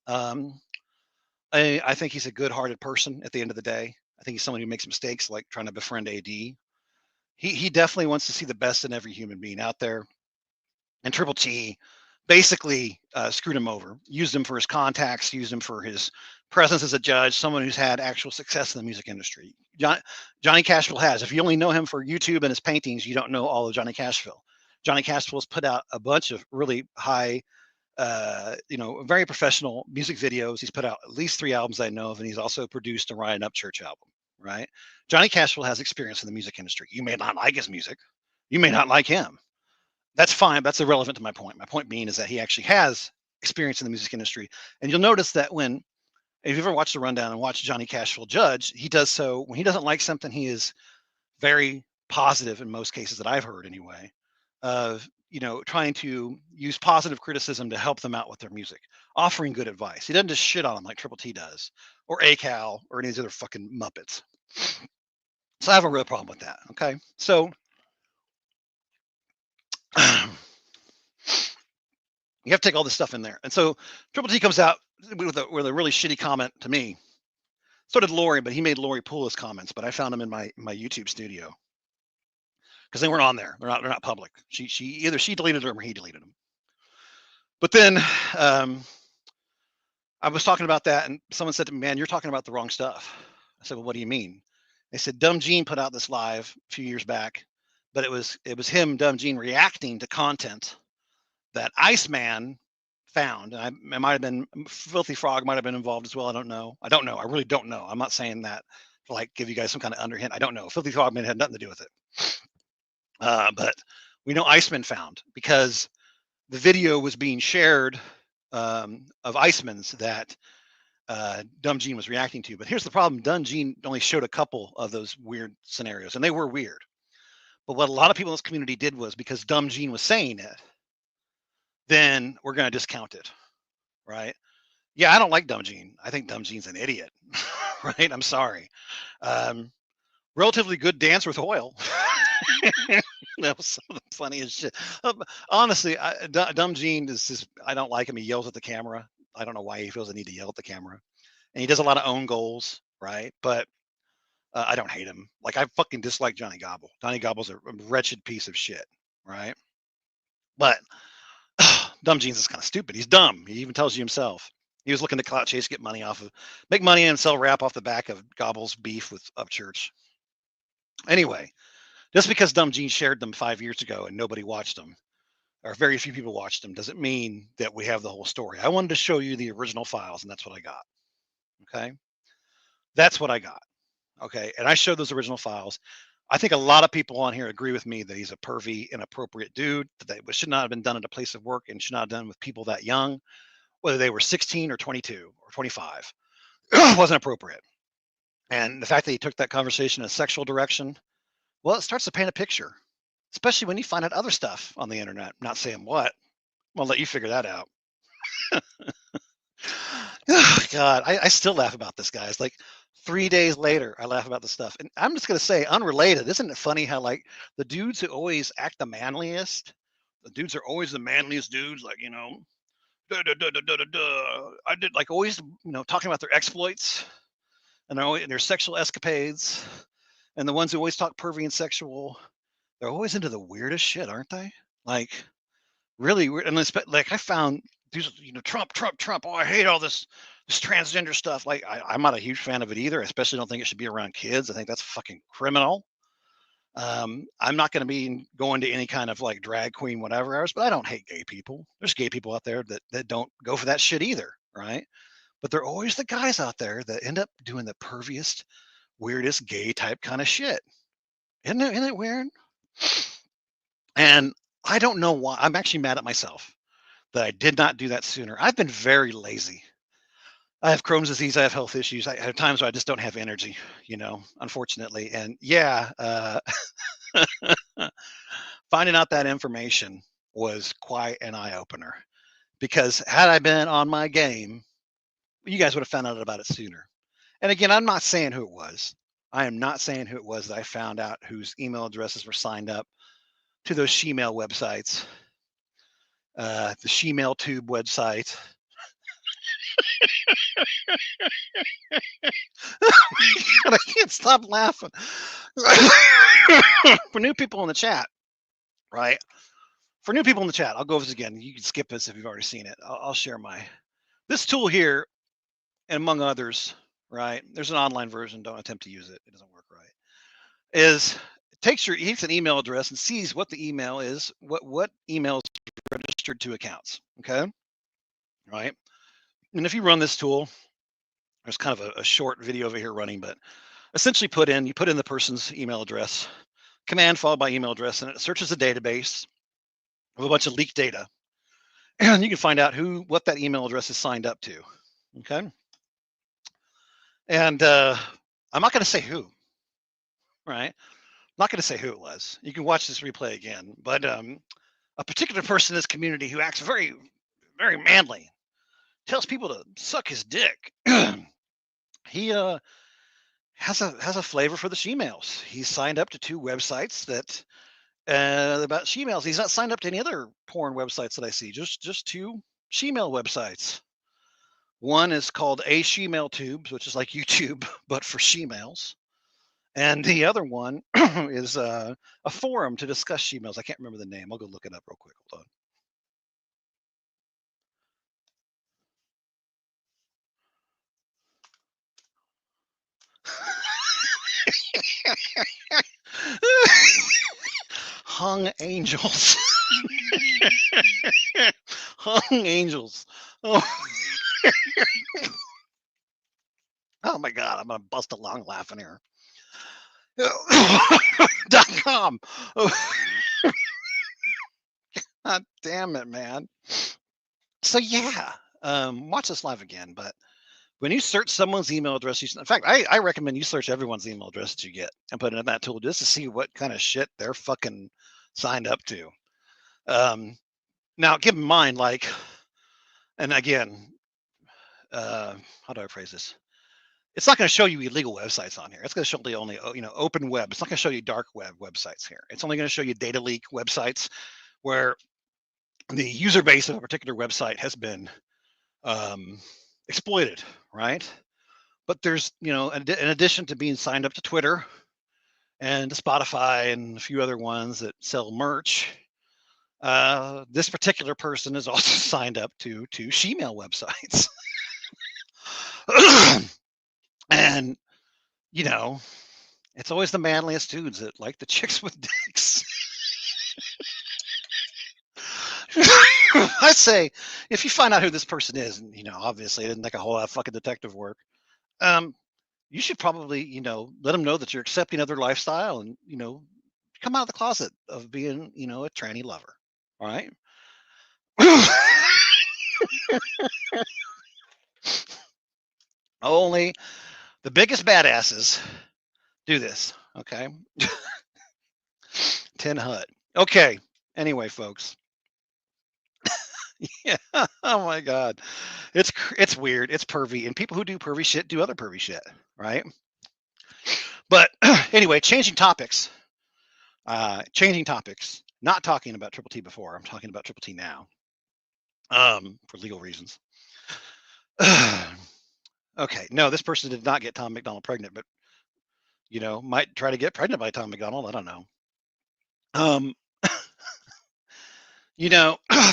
I think he's a good-hearted person at the end of the day. I think he's someone who makes mistakes, like trying to befriend AD. He definitely wants to see the best in every human being out there. And Triple T basically screwed him over, used him for his contacts, used him for his presence as a judge, someone who's had actual success in the music industry. Johnny Cashville has. If you only know him for YouTube and his paintings, you don't know all of Johnny Cashville. Johnny Cashville has put out a bunch of really high, very professional music videos. He's put out at least 3 albums I know of, and he's also produced a Ryan Upchurch album, right? Johnny Cashville has experience in the music industry. You may not like his music. You may not like him. That's fine. That's irrelevant to my point. My point being is that he actually has experience in the music industry. And you'll notice that if you've ever watched the rundown and watched Johnny Cashville judge, he does so when he doesn't like something, he is very positive in most cases that I've heard anyway, of trying to use positive criticism to help them out with their music, offering good advice. He doesn't just shit on them like Triple T does, or ACAL, or any of these other fucking Muppets. So I have a real problem with that. Okay, so you have to take all this stuff in there. And so Triple T comes out with a really shitty comment to me. So did Lori, but he made Lori pull his comments. But I found them in my YouTube studio because they weren't on there. They're not public. She either she deleted them or he deleted them. But then I was talking about that, and someone said to me, "Man, you're talking about the wrong stuff." I said, "Well, what do you mean?" They said, "Dumb Gene put out this live a few years back, but it was him, Dumb Gene, reacting to content that Iceman found." And it might have been Filthy Frog, might have been involved as well. I don't know. I really don't know. I'm not saying that to like give you guys some kind of underhint. I don't know. Filthy Frog had nothing to do with it. But we know Iceman found, because the video was being shared of Iceman's that Dumb Gene was reacting to. But here's the problem. Dumb Gene only showed a couple of those weird scenarios, and they were weird. But what a lot of people in this community did was, because Dumb Gene was saying it, then we're going to discount it, right? Yeah, I don't like Dumb Gene. I think Dumb Gene's an idiot, right? I'm sorry. Relatively good dance with oil. That was some of the funniest shit. Honestly, Dumb Gene is just, I don't like him. He yells at the camera. I don't know why he feels the need to yell at the camera. And he does a lot of own goals, right? But I don't hate him. Like, I fucking dislike Johnny Gobble. Johnny Gobble's a wretched piece of shit, right? But Dumb Gene's is kind of stupid. He's dumb. He even tells you himself. He was looking to clout chase, make money and sell rap off the back of Gobble's beef with Upchurch. Anyway, just because Dumb Gene shared them 5 years ago and nobody watched them, or very few people watched them, doesn't mean that we have the whole story. I wanted to show you the original files, and that's what I got. Okay? That's what I got. Okay? And I showed those original files. I think a lot of people on here agree with me that he's a pervy, inappropriate dude, that should not have been done at a place of work and should not have done with people that young, whether they were 16 or 22 or 25. Wasn't appropriate. And the fact that he took that conversation in a sexual direction, well, it starts to paint a picture, especially when you find out other stuff on the internet. I'm not saying what. I'll let you figure that out. Oh, God, I still laugh about this, guys. Like 3 days later, I laugh about this stuff. And I'm just going to say, unrelated, isn't it funny how, like, the dudes who always act the manliest, the dudes are always the manliest dudes, like, I did like always, talking about their exploits and their sexual escapades, and the ones who always talk pervy and sexual, they're always into the weirdest shit, aren't they? Like really weird. And like I found these, Trump. Oh, I hate all this transgender stuff. Like I'm not a huge fan of it either. I especially don't think it should be around kids. I think that's fucking criminal. I'm not going to be going to any kind of like drag queen, whatever else, but I don't hate gay people. There's gay people out there that don't go for that shit either, right? But they're always the guys out there that end up doing the perviest, weirdest gay type kind of shit. Isn't it weird? And I don't know why. I'm actually mad at myself that I did not do that sooner. I've been very lazy. I have Crohn's disease. I have health issues. I have times where I just don't have energy, unfortunately. And yeah, finding out that information was quite an eye opener, because had I been on my game, you guys would have found out about it sooner. And again, I'm not saying who it was. I am not saying who it was that I found out whose email addresses were signed up to those Shemale websites, the Shemale Tube website. I can't stop laughing. For new people in the chat, right? For new people in the chat, I'll go over this again. You can skip this if you've already seen it. I'll share this tool here, and among others, right? There's an online version. Don't attempt to use it. It doesn't work right. It takes an email address and sees what the email is, what emails registered to accounts. Okay, right? And if you run this tool, there's kind of a short video over here running, but essentially you put in the person's email address, command followed by email address, and it searches a database of a bunch of leaked data. And you can find out what that email address is signed up to. Okay. And I'm not going to say who, right? I'm not going to say who it was. You can watch this replay again, but a particular person in this community who acts very, very manly, tells people to suck his dick. He has a flavor for the shemales. He's signed up to 2 websites that about shemales. He's not signed up to any other porn websites that I see. Just 2 shemale websites. One is called A Shemale Tubes, which is like YouTube but for shemales, and the other one is a forum to discuss shemales. I can't remember the name. I'll go look it up real quick. Hold on. Hung Angels. Hung Angels. Oh. Oh my God, I'm gonna bust a lung laughing here. .com. Oh. God damn it, man. So yeah, watch this live again. But when you search someone's email address, in fact, I recommend you search everyone's email address that you get and put it in that tool just to see what kind of shit they're fucking signed up to. Now, keep in mind, like, and again, how do I phrase this? It's not going to show you illegal websites on here. It's going to show you only, open web. It's not going to show you dark web websites here. It's only going to show you data leak websites where the user base of a particular website has been exploited, right? But there's, in addition to being signed up to Twitter and to Spotify and a few other ones that sell merch, this particular person is also signed up to 2 shemale websites. And, it's always the manliest dudes that like the chicks with dicks. I say, if you find out who this person is, and, obviously it didn't take a whole lot of fucking detective work, you should probably, let them know that you're accepting of their lifestyle and, come out of the closet of being, a tranny lover. All right. Only the biggest badasses do this. Okay. 10 HUD. Okay. Anyway, folks. Yeah. Oh my God. It's weird. It's pervy. And people who do pervy shit do other pervy shit. Right. But anyway, changing topics. Not talking about Triple T before. I'm talking about Triple T now. for legal reasons. Okay, no, this person did not get Tom McDonald pregnant, but might try to get pregnant by Tom McDonald. I don't know.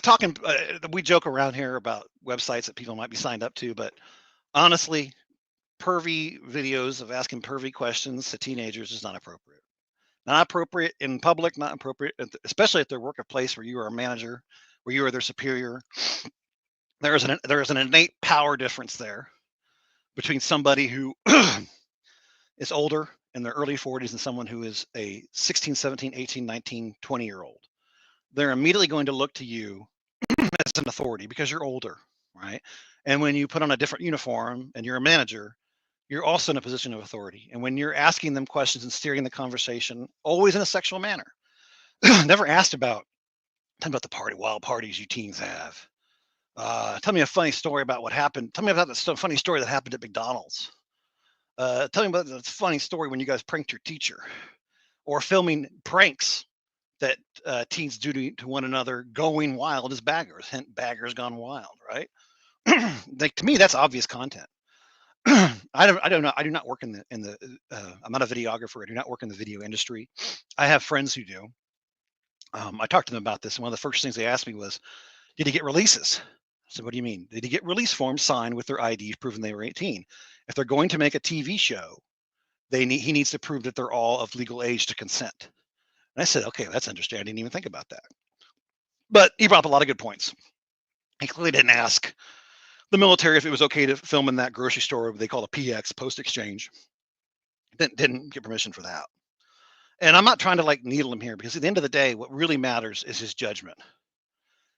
Talking, we joke around here about websites that people might be signed up to, but honestly, pervy videos of asking pervy questions to teenagers is not appropriate. Not appropriate in public, not appropriate, especially at their workplace where you are a manager, where you are their superior. There is an innate power difference there between somebody who is older in their early 40s and someone who is a 16, 17, 18, 19, 20-year-old. They're immediately going to look to you as an authority because you're older, right? And when you put on a different uniform and you're a manager, you're also in a position of authority. And when you're asking them questions and steering the conversation, always in a sexual manner, never asked about, tell me about the wild parties you teens have. Tell me a funny story about what happened. Tell me about the funny story that happened at McDonald's. Tell me about the funny story when you guys pranked your teacher, or filming pranks that teens do to one another, going wild as baggers. Hint: baggers gone wild, right? Like, to me, that's obvious content. I don't know. I do not work in the. I'm not a videographer. I do not work in the video industry. I have friends who do. I talked to them about this, and one of the first things they asked me was, "Did he get releases?" I said, "What do you mean? Did he get release forms signed with their ID proving they were 18? If they're going to make a TV show, he needs to prove that they're all of legal age to consent." And I said, "Okay, that's interesting. I didn't even think about that." But he brought up a lot of good points. He clearly didn't ask the military if it was okay to film in that grocery store they call a PX, post exchange. Didn't get permission for that. And I'm not trying to like needle him here, because at the end of the day, what really matters is his judgment.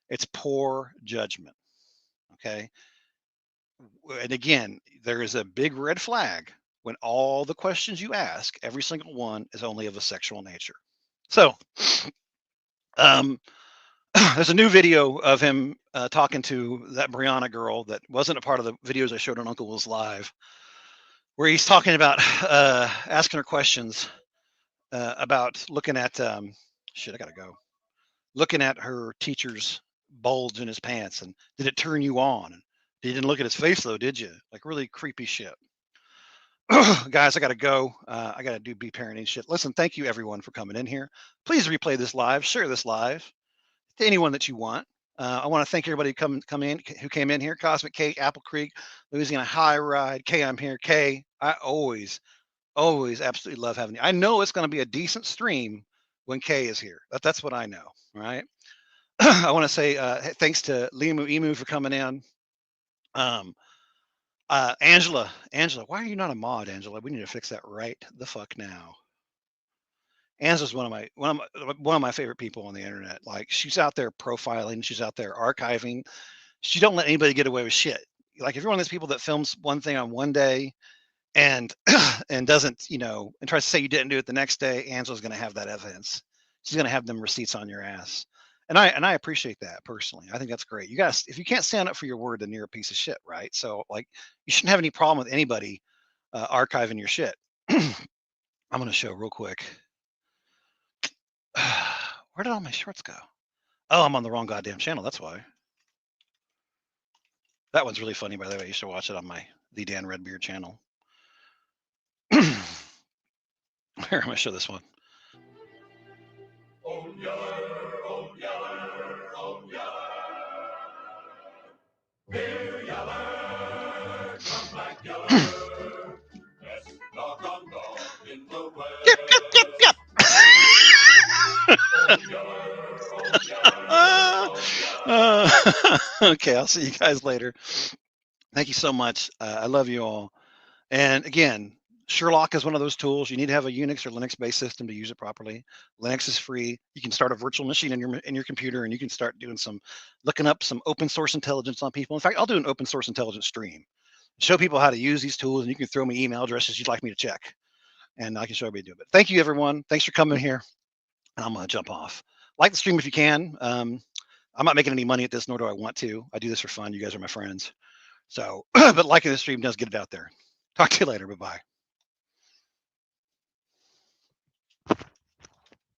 It's poor judgment. Okay. And again, there is a big red flag when all the questions you ask, every single one, is only of a sexual nature. So there's a new video of him talking to that Brianna girl that wasn't a part of the videos I showed on Uncle Will's Live, where he's talking about asking her questions about looking at shit. I gotta go. Looking at her teacher's bulge in his pants, and did it turn you on? And you didn't look at his face though, did you? Like, really creepy shit. Guys, I gotta go. I gotta do Be Parenting shit. Listen, thank you everyone for coming in here. Please replay this live, share this live to anyone that you want. I want to thank everybody who came in here. Cosmic Kate, Apple Creek, Louisiana High Ride. Kay, I'm here. Kay, I always absolutely love having you. I know it's going to be a decent stream when Kay is here. That's what I know, right? I want to say thanks to Limu Emu for coming in. Angela, why are you not a mod, Angela? We need to fix that right the fuck now. Angela's one of my favorite people on the internet. Like, she's out there profiling, she's out there archiving. She don't let anybody get away with shit. Like, if you're one of those people that films one thing on one day and doesn't, and tries to say you didn't do it the next day, Angela's going to have that evidence. She's going to have them receipts on your ass. And I appreciate that personally. I think that's great. You guys, if you can't stand up for your word, then you're a piece of shit, right? So, like, you shouldn't have any problem with anybody archiving your shit. I'm going to show real quick. Where did all my shorts go? Oh, I'm on the wrong goddamn channel. That's why. That one's really funny, by the way. You should watch it on my The Dan Redbeard channel. Here, I'm going to show this one. Oh, yeah, oh, yeah, oh, yeah. Here, yeller, come back, yeller. Yes, dog on dog in the way. Yep, yep, yep, yep. Okay, I'll see you guys later. Thank you so much. I love you all. And again, Sherlock is one of those tools. You need to have a Unix or Linux-based system to use it properly. Linux is free. You can start a virtual machine in your computer, and you can start doing looking up some open source intelligence on people. In fact, I'll do an open source intelligence stream. Show people how to use these tools, and you can throw me email addresses you'd like me to check, and I can show everybody to do it. But thank you, everyone. Thanks for coming here. And I'm going to jump off. Like the stream if you can. I'm not making any money at this, nor do I want to. I do this for fun. You guys are my friends. So, but liking the stream does get it out there. Talk to you later. Bye-bye.